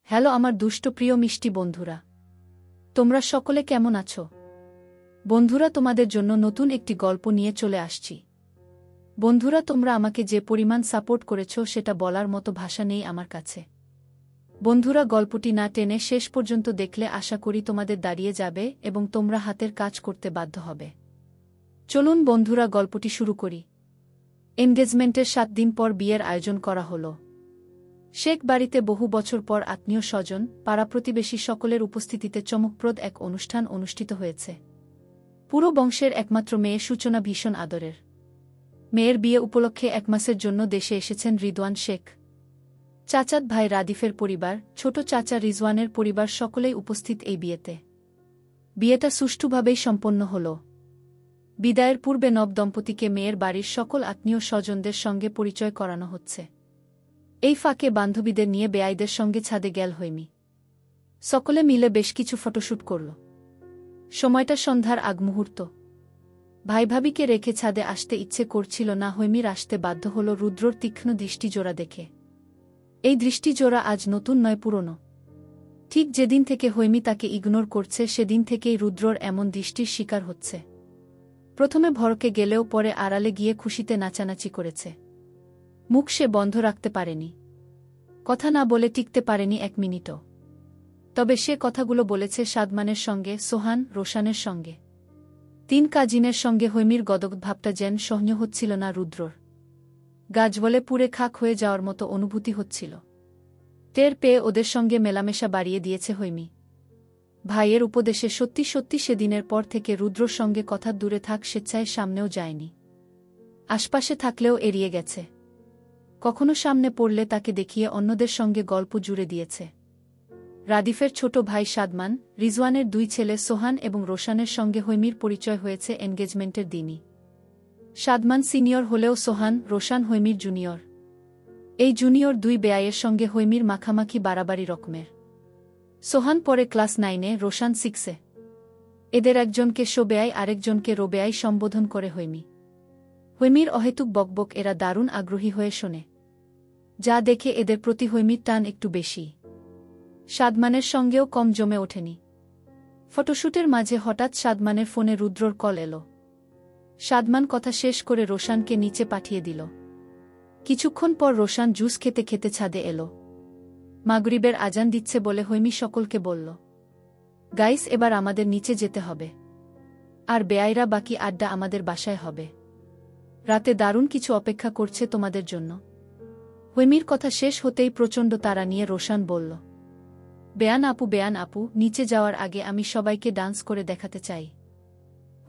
Hello আমার দুষ্ট প্রিয় মিষ্টি বন্ধুরা, তোমরা সকলে কেমন আছো? বন্ধুরা, তোমাদের জন্য নতুন একটি গল্প নিয়ে চলে আসছি। বন্ধুরা, তোমরা আমাকে যে পরিমাণ সাপোর্ট করেছো সেটা বলার মতো ভাষা নেই আমার কাছে। বন্ধুরা, গল্পটি না টেনে শেষ পর্যন্ত দেখলে আশা করি তোমাদের দাঁড়িয়ে যাবে এবং তোমরা হাতের কাজ করতে বাধ্য হবে। চলুন বন্ধুরা, গল্পটি শুরু করি। এনগেজমেন্টের 7 দিন পর বিয়ের আয়োজন করা হলো। শেখ বাড়িতে বহু বছর পর আত্মীয় স্বজন, পাড়া প্রতিবেশী সকলের উপস্থিতিতে চমকপ্রদ এক অনুষ্ঠান অনুষ্ঠিত হয়েছে। পুরো বংশের একমাত্র মেয়ে সূচনা ভীষণ আদরের। মেয়ের বিয়ে উপলক্ষে 1 মাসের জন্য দেশে এসেছেন রিদওয়ান শেখ। চাচাত ভাই রাদিফের পরিবার, ছোট চাচা রিজওয়ানের পরিবার সকলেই উপস্থিত এই বিয়েতে। বিয়েটা সুষ্ঠুভাবেই সম্পন্ন হল। বিদায়ের পূর্বে নব দম্পতিকে মেয়ের বাড়ির সকল আত্মীয় স্বজনদের সঙ্গে পরিচয় করানো হচ্ছে। এই ফাঁকে বান্ধবীদের নিয়ে বেয়াইদের সঙ্গে ছাদে গেল হৈমি। সকলে মিলে বেশ কিছু ফটোশ্যুট করল। সময়টা সন্ধ্যার আগ মুহূর্ত। ভাই ভাবিকে রেখে ছাদে আসতে ইচ্ছে করছিল না হৈমির, আসতে বাধ্য হল রুদ্রর তীক্ষ্ণ দৃষ্টিজোড়া দেখে। এই দৃষ্টিজোড়া আজ নতুন নয়, পুরনো। ঠিক যেদিন থেকে হৈমি তাকে ইগনোর করছে সেদিন থেকেই রুদ্রর এমন দৃষ্টির শিকার হচ্ছে। প্রথমে ভড়কে গেলেও পরে আড়ালে গিয়ে খুশিতে নাচানাচি করেছে। মুখ সে বন্ধ রাখতে পারেনি। কথা না বলে টিকতে পারেনি 1 মিনিটও। তবে সে কথাগুলো বলেছে সাদমানের সঙ্গে, সোহান, রোশানের সঙ্গে। 3 কাজিনের সঙ্গে হৈমির গদগদ ভাবটা যেন সহ্য হচ্ছিল না রুদ্রর। গাছবলে পুড়ে খাক হয়ে যাওয়ার মতো অনুভূতি হচ্ছিল। টের পেয়ে ওদের সঙ্গে মেলামেশা বাড়িয়ে দিয়েছে হৈমি। ভাইয়ের উপদেশে সত্যি সত্যি সেদিনের পর থেকে রুদ্রর সঙ্গে কথা দূরে থাক স্বেচ্ছায় সামনেও যায়নি। আশপাশে থাকলেও এড়িয়ে গেছে। কখনো সামনে পড়লে তাকে দেখিয়ে অন্যদের সঙ্গে গল্প জুড়ে দিয়েছে। রাদিফের ছোট ভাই সাদমান, রিজওয়ানের 2 ছেলে সোহান এবং রোশানের সঙ্গে হৈমির পরিচয় হয়েছে এনগেজমেন্টের দিনই। সাদমান সিনিয়র হলেও সোহান, রোশান হৈমির জুনিয়র। এই জুনিয়র 2 বেয়াইয়ের সঙ্গে হৈমির মাখামাখি বাড়াবাড়ি রকমের। সোহান পরে ক্লাস 9-এ, রোশান 6-এ। এদের একজনকে শোবেয়াই আরেকজনকে রোবেয়াই সম্বোধন করে হৈমি। হৈমির অহেতুক বকবক এরা দারুণ আগ্রহী হয়ে শোনে। যা দেখে এদের প্রতি হৈমির টান একটু বেশি। সাদমানের সঙ্গেও কম জমে ওঠেনি। ফটোশ্যুটের মাঝে হঠাৎ সাদমানের ফোনে রুদ্রর কল এলো। সাদমান কথা শেষ করে রোশানকে নিচে পাঠিয়ে দিল। কিছুক্ষণ পর রোশান জুস খেতে খেতে ছাদে এলো। মাগরিবের আজান দিচ্ছে বলে হৈমি সকলকে বলল, গাইস, এবার আমাদের নিচে যেতে হবে। আর বেয়াইরা বাকি আড্ডা আমাদের বাসায় হবে। রাতে দারুণ কিছু অপেক্ষা করছে তোমাদের জন্য। হৈমির কথা শেষ হতেই প্রচণ্ড তাড়া নিয়ে রোশান বলল, বেয়ান আপু, নিচে যাওয়ার আগে আমি সবাইকে ডান্স করে দেখাতে চাই।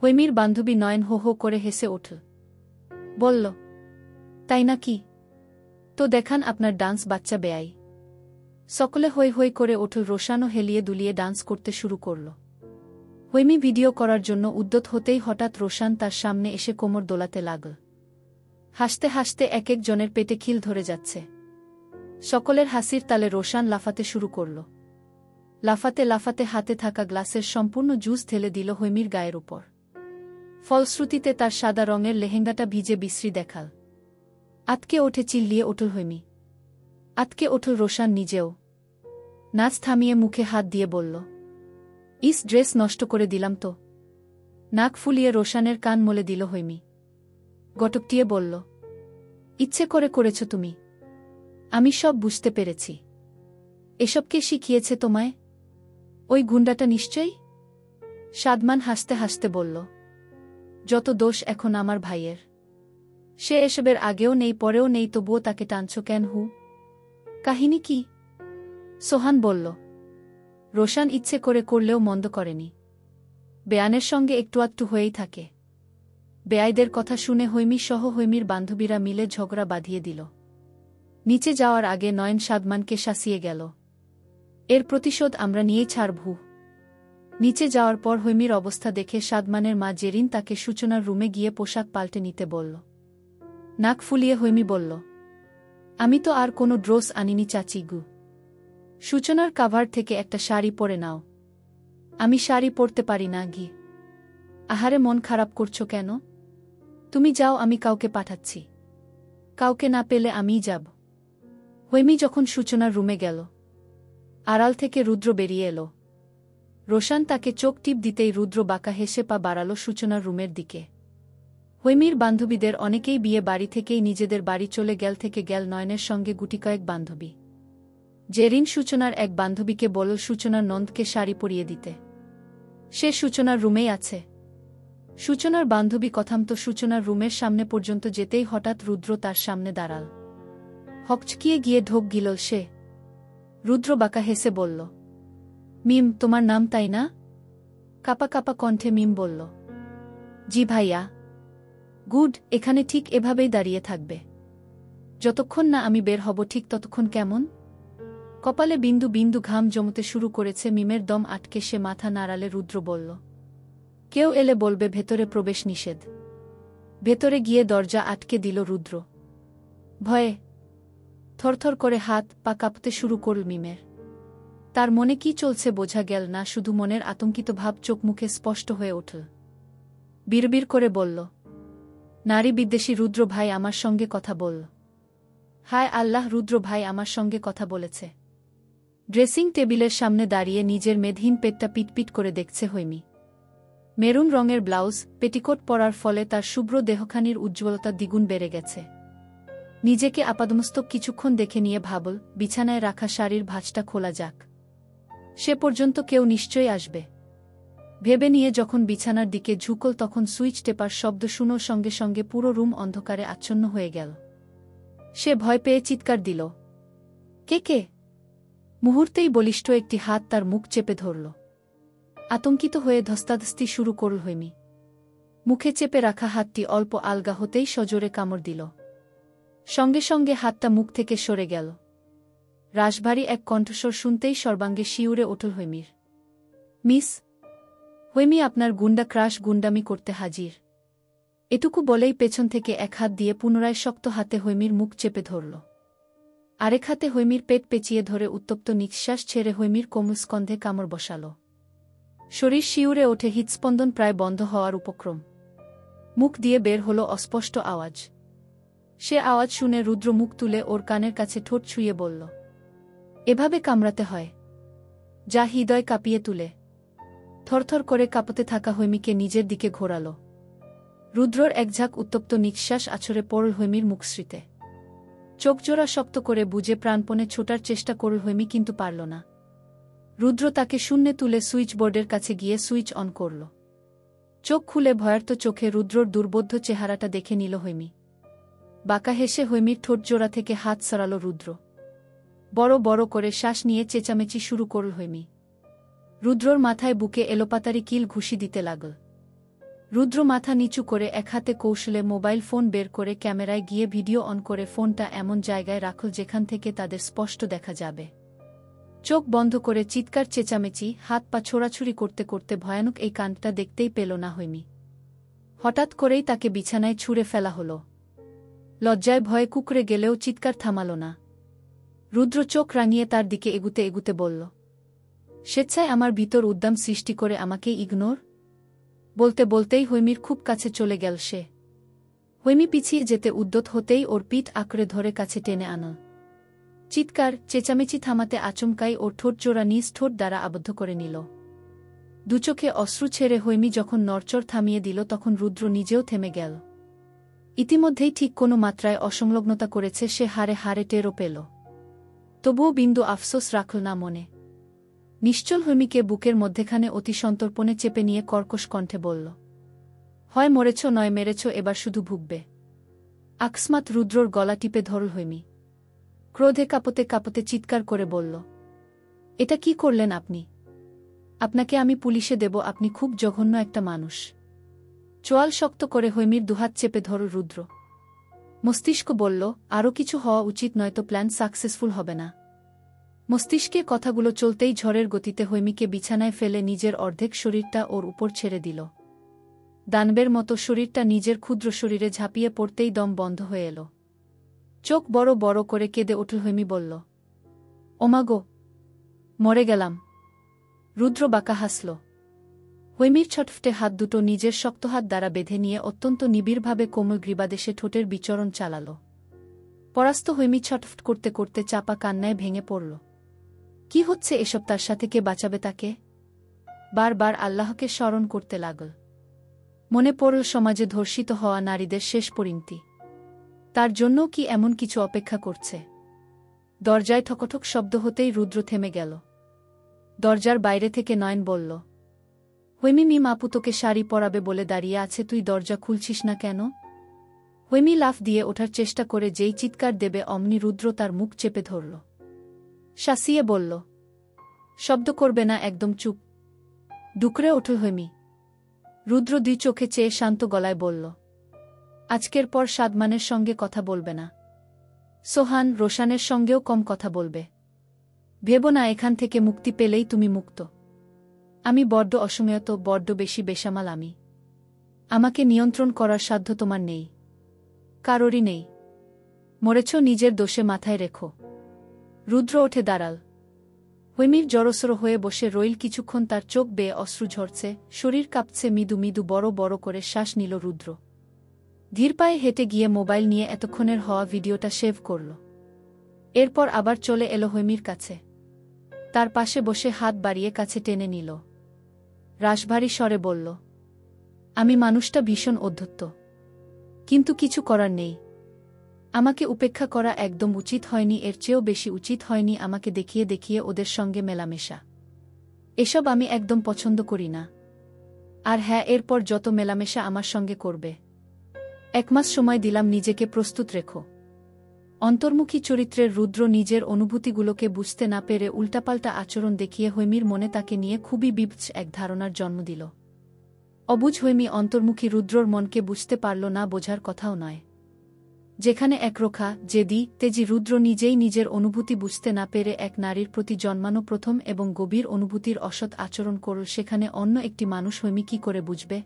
হৈমির বান্ধবী নয়ন হো হো করে হেসে উঠল। বলল, তাই না কি? তো দেখান আপনার ডান্স বাচ্চা বেয়াই। সকলে হৈ হৈ করে উঠল। রোশানও হেলিয়ে দুলিয়ে ডান্স করতে শুরু করল। হৈমি ভিডিও করার জন্য উদ্যত হতেই হঠাৎ রোশান তার সামনে এসে কোমর দোলাতে লাগল। হাসতে হাসতে এক এক জনের পেটে খিল ধরে যাচ্ছে। সকলের হাসির তালে রোশান লাফাতে শুরু করল। লাফাতে লাফাতে হাতে থাকা গ্লাসের সম্পূর্ণ জুস ঢেলে দিল হৈমির গায়ের উপর। ফলশ্রুতিতে তার সাদা রঙের লেহেঙ্গাটা ভিজে বিশ্রী দেখাল। আতকে ওঠে চিল্লিয়ে উঠল হৈমি। আতকে উঠল রোশান নিজেও। নাচ থামিয়ে মুখে হাত দিয়ে বলল, ইস, ড্রেস নষ্ট করে দিলাম তো। নাক ফুলিয়ে রোশানের কান মলে দিল হৈমি। গটকটিয়ে বলল, ইচ্ছে করে করেছ তুমি। আমি সব বুঝতে পেরেছি। এসব কে শিখিয়েছে তোমায়? ওই গুন্ডাটা নিশ্চয়ই। সাদমান হাসতে হাসতে বলল, যত দোষ এখন আমার ভাইয়ের। সে এসবের আগেও নেই পরেও নেই, তবুও তাকে টানছ কেন? কাহিনী কি? সোহান বলল, রোশান ইচ্ছে করে করলেও মন্দ করেনি। বেয়ানের সঙ্গে একটু আধটু হয়েই থাকে। বেয়াইদের কথা শুনে হৈমি সহ হৈমির বান্ধবীরা মিলে ঝগড়া বাঁধিয়ে দিল। নিচে যাওয়ার আগে নয়ন সাদমানকে শাসিয়ে গেল, এর প্রতিশোধ আমরা নিয়েই ছাড়ব। নিচে যাওয়ার পর হৈমির অবস্থা দেখে সাদমানের মা জেরিন তাকে সূচনার রুমে গিয়ে পোশাক পাল্টে নিতে বলল। নাক ফুলিয়ে হৈমি বলল, আমি তো আর কোনো ড্রেস আনিনি চাচি গু। সূচনার কাভার থেকে একটা শাড়ি পরে নাও। আমি শাড়ি পরতে পারি না গি। আহারে, মন খারাপ করছো কেন? তুমি যাও, আমি কাউকে পাঠাচ্ছি। কাউকে না পেলে আমিই যাব। হৈমি যখন সূচনার রুমে গেল, আড়াল থেকে রুদ্র বেরিয়ে এলো। রোশান তাকে চোখ টিপ দিতেই রুদ্র বাঁকা হেসে পা বাড়াল সূচনার রুমের দিকে। হৈমীর বান্ধবীদের অনেকেই বিয়ে বাড়ি থেকেই নিজেদের বাড়ি চলে গেল থেকে গেল নয়নের সঙ্গে গুটিকয়েক বান্ধবী। জেরিন সূচনার এক বান্ধবীকে বলল সূচনার নন্দকে শাড়ি পরিয়ে দিতে। সে সূচনার রুমেই আছে। সূচনার বান্ধবী কথামতো সূচনার রুমের সামনে পর্যন্ত যেতেই হঠাৎ রুদ্র তার সামনে দাঁড়াল। হকচকিয়ে গিয়ে ঢোক গিল সে। রুদ্র বাঁকা হেসে বলল, মিম, তোমার নাম তাই না? কাপা কাপা কণ্ঠে মিম বলল, জি ভাইয়া। গুড, এখানে ঠিক এভাবেই দাঁড়িয়ে থাকবে। যতক্ষণ না আমি বের হব ঠিক ততক্ষণ। কেমন? কপালে বিন্দু বিন্দু ঘাম জমতে শুরু করেছে মিমের। দম আটকে সে মাথা নাড়ালে রুদ্র বলল, কেউ এলে বলবে ভেতরে প্রবেশ নিষেধ। ভেতরে গিয়ে দরজা আটকে দিল রুদ্র। ভয়ে থরথর করে হাত পা কাঁপতে শুরু করল মিমের। তার মনে কি চলছে বোঝা গেল না, শুধু মনের আতঙ্কিত ভাব চোখ মুখে স্পষ্ট হয়ে উঠল। বিড়বিড় করে বলল, নারী বিদ্বেষী রুদ্র ভাই আমার সঙ্গে কথা বলল। হায় আল্লাহ, রুদ্র ভাই আমার সঙ্গে কথা বলেছে। ড্রেসিং টেবিলের সামনে দাঁড়িয়ে নিজের মেদহীন পেটটা পিটপিট করে দেখছে হৈমী। মেরুন রঙের ব্লাউজ, পেটিকোট পরার ফলে তার শুভ্র দেহখানির উজ্জ্বলতা দ্বিগুণ বেড়ে গেছে। নিজেকে আপাদমস্তক কিছুক্ষণ দেখে নিয়ে ভাবল, বিছানায় রাখা শাড়ির ভাঁজটা খোলা যাক। সে পর্যন্ত কেউ নিশ্চয়ই আসবে ভেবে নিয়ে যখন বিছানার দিকে ঝুঁকল তখন সুইচ টেপার শব্দ শুনো সঙ্গে সঙ্গে পুরো রুম অন্ধকারে আচ্ছন্ন হয়ে গেল। সে ভয় পেয়ে চিৎকার দিল, কে কে? মুহূর্তেই বলিষ্ঠ একটি হাত তার মুখ চেপে ধরল। আতঙ্কিত হয়ে ধস্তাধস্তি শুরু করল হৈমী। মুখে চেপে রাখা হাতটি অল্প আলগা হতেই সজোরে কামড় দিল। সঙ্গে সঙ্গে হাতটা মুখ থেকে সরে গেল। রাশভারী এক কণ্ঠস্বর শুনতেই সর্বাঙ্গে শিউরে উঠল হৈমীর। মিস হৈমী, আপনার গুন্ডা ক্রাশ গুন্ডামি করতে হাজির। এটুকু বলেই পেছন থেকে এক হাত দিয়ে পুনরায় শক্ত হাতে হৈমীর মুখ চেপে ধরল। আরেক হাতে হৈমীর পেট পেঁচিয়ে ধরে উত্তপ্ত নিঃশ্বাস ছেড়ে হৈমীর কোমল স্কন্ধে কামড় বসাল। শরীর শিউরে ওঠে, হৃৎস্পন্দন প্রায় বন্ধ হওয়ার উপক্রম। মুখ দিয়ে বের হল অস্পষ্ট আওয়াজ। সে আওয়াজ শুনে রুদ্র মুখ তুলে ওর কানের কাছে ঠোঁট ছুঁয়ে বলল, এভাবে কামড়াতে হয়? যা হৃদয় কাঁপিয়ে তুলে। থরথর করে কাঁপতে থাকা হৈমীকে নিজের দিকে ঘোরাল। রুদ্রর একঝাঁক উত্তপ্ত নিঃশ্বাস আছড়ে পড়ল হৈমীর মুখশ্রীতে। চোখজোড়া শক্ত করে বুঝে প্রাণপণে ছোটার চেষ্টা করল হৈমী, কিন্তু পারল না। রুদ্র তাকে শূন্যে তুলে সুইচ বোর্ডের কাছে গিয়ে সুইচ অন করল। চোখ খুলে ভয়ার্ত চোখে রুদ্রর দুর্বোধ্য চেহারাটা দেখে নিল হৈমী। বাঁকা হেসে হৈমীর ঠোঁটজোড়া থেকে হাত সরাল রুদ্র। বড় বড় করে শ্বাস নিয়ে চেঁচামেচি শুরু করল হৈমী। রুদ্রর মাথায় বুকে এলোপাতারি কিল ঘুষি দিতে লাগল। রুদ্র মাথা নিচু করে এক হাতে কৌশলে মোবাইল ফোন বের করে ক্যামেরায় গিয়ে ভিডিও অন করে ফোনটা এমন জায়গায় রাখল যেখান থেকে তাদের স্পষ্ট দেখা যাবে। চোখ বন্ধ করে চিৎকার চেঁচামেচি, হাত পা ছোড়াছুড়ি করতে করতে ভয়ানক এই কাণ্ডটা দেখতেই পেল না হৈমী। হঠাৎ করেই তাকে বিছানায় ছুঁড়ে ফেলা হল। লজ্জায় ভয়ে কুঁকড়ে গেলেও চিৎকার থামাল না। রুদ্র চোখ রাঙিয়ে তার দিকে এগুতে এগুতে বলল, স্বেচ্ছায় আমার ভিতর উদ্দাম সৃষ্টি করে আমাকে ইগনোর? বলতে বলতেই হৈমীর খুব কাছে চলে গেল সে। হৈমী পিছিয়ে যেতে উদ্যত হতেই ওর পিঠ আঁকড়ে ধরে কাছে টেনে আনল। চিৎকার চেঁচামেচি থামাতে আচমকাই ওর ঠোঁটজোড়া নিজ ঠোঁট দ্বারা আবদ্ধ করে নিল। দুচোখে অশ্রু ছেড়ে হৈমী যখন নড়চড় থামিয়ে দিল তখন রুদ্র নিজেও থেমে গেল। ইতিমধ্যেই ঠিক কোনো মাত্রায় অসংলগ্নতা করেছে সে, হারে হারে টেরও পেল। তবুও বিন্দু আফসোস রাখল না মনে। নিশ্চল হৈমীকে বুকের মধ্যেখানে অতি সন্তর্পণে চেপে নিয়ে কর্কশ কণ্ঠে বলল, হয় মরেছ নয় মেরেছ, এবার শুধু ভুগবে। আকস্মাৎ রুদ্রর গলা টিপে ধরল হৈমী। ক্রোধে কাঁপতে কাঁপতে চিৎকার করে বলল, এটা কি করলেন আপনি? আপনাকে আমি পুলিশে দেব, আপনি খুব জঘন্য একটা মানুষ। চোয়াল শক্ত করে হৈমীর দুহাত চেপে ধরল রুদ্র। মস্তিষ্ক বলল, আরও কিছু হওয়া উচিত, নয়তো প্ল্যান সাকসেসফুল হবে না। মস্তিষ্কে কথাগুলো চলতেই ঝড়ের গতিতে হৈমীকে বিছানায় ফেলে নিজের অর্ধেক শরীরটা ওর উপর ছেড়ে দিল। দানবের মতো শরীরটা নিজের ক্ষুদ্র শরীরে ঝাঁপিয়ে পড়তেই দম বন্ধ হয়ে এল। চোখ বড় বড় করে কেঁদে উঠল হৈমী, বলল, ওমাগো, মরে গেলাম। রুদ্র বাঁকা হাসল। হৈমীর ছটফটে হাত দুটো নিজের শক্ত হাত দ্বারা বেঁধে নিয়ে অত্যন্ত নিবিড়ভাবে কোমল গ্রীবাদেশে ঠোঁটের বিচরণ চালাল। পরাস্ত হৈমী ছটফট করতে করতে চাপা কান্নায় ভেঙে পড়ল। কি হচ্ছে এসব, তার সাথে কে বাঁচাবে তাকে? বারবার আল্লাহকে স্মরণ করতে লাগল। মনে পড়ল সমাজে ধর্ষিত হওয়া নারীদের শেষ পরিণতি। তার জন্যও কি এমন কিছু অপেক্ষা করছে? দরজায় ঠকঠক শব্দ হতেই রুদ্র থেমে গেল। দরজার বাইরে থেকে নয়ন বলল, হৈমি, মিম আপু তোকে শাড়ি পরাবে বলে দাঁড়িয়ে আছে, তুই দরজা খুলছিস না কেন? হৈমি লাফ দিয়ে ওঠার চেষ্টা করে যেই চিৎকার দেবে অমনি রুদ্র তার মুখ চেপে ধরল। শাসিয়ে বলল, শব্দ করবে না, একদম চুপ। ডুকরে ওঠল হৈমি। রুদ্র দুই চোখে চেয়ে শান্ত গলায় বলল, আজকের পর সাদমানের সঙ্গে কথা বলবে না। সোহান, রোশানের সঙ্গেও কম কথা বলবে। ভেবো না এখান থেকে মুক্তি পেলেই তুমি মুক্ত। আমি বড্ড অসময়ত, বড্ড বেশি বেসামাল আমি। আমাকে নিয়ন্ত্রণ করার সাধ্য তোমার নেই, কারোরই নেই। মরেছ নিজের দোষে, মাথায় রেখো। রুদ্র ওঠে দাঁড়াল। হৈমির জড়সড় হয়ে বসে রইল কিছুক্ষণ, তার চোখ বেয়ে অশ্রু ঝরছে, শরীর কাঁপছে, মৃদু মৃদু বড় বড় করে শ্বাস নিল রুদ্র। ধীর পায়ে হেঁটে গিয়ে মোবাইল নিয়ে এতক্ষণের হওয়া ভিডিওটা সেভ করল। এরপর আবার চলে এলো হৈমির কাছে। তার পাশে বসে হাত বাড়িয়ে কাছে টেনে নিল। রাশভারী স্বরে বলল, আমি মানুষটা ভীষণ অধ্যত্ত, কিন্তু কিছু করার নেই। আমাকে উপেক্ষা করা একদম উচিত হয়নি, এর চেয়েও বেশি উচিত হয়নি আমাকে দেখিয়ে দেখিয়ে ওদের সঙ্গে মেলামেশা। এসব আমি একদম পছন্দ করি না। আর হ্যাঁ, এরপর যত মেলামেশা আমার সঙ্গে করবে, 1 মাস সময় দিলাম, নিজেকে প্রস্তুত রেখো। অন্তর্মুখী চরিত্রের রুদ্র নিজের অনুভূতিগুলোকে বুঝতে না পেরে উল্টাপাল্টা আচরণ দেখিয়ে হৈমির মনে তাকে নিয়ে খুবই বিভৎস এক ধারণার জন্ম দিল। অবুঝ হৈমি অন্তর্মুখী রুদ্রর মনকে বুঝতে পারল না, বোঝার কথাও নয়। যেখানে একরোখা, জেদি, তেজি রুদ্র নিজেই নিজের অনুভূতি বুঝতে না পেরে এক নারীর প্রতি জন্মানো প্রথম এবং গভীর অনুভূতির অসৎ আচরণ করল, সেখানে অন্য একটি মানুষ হৈমি কি করে বুঝবে?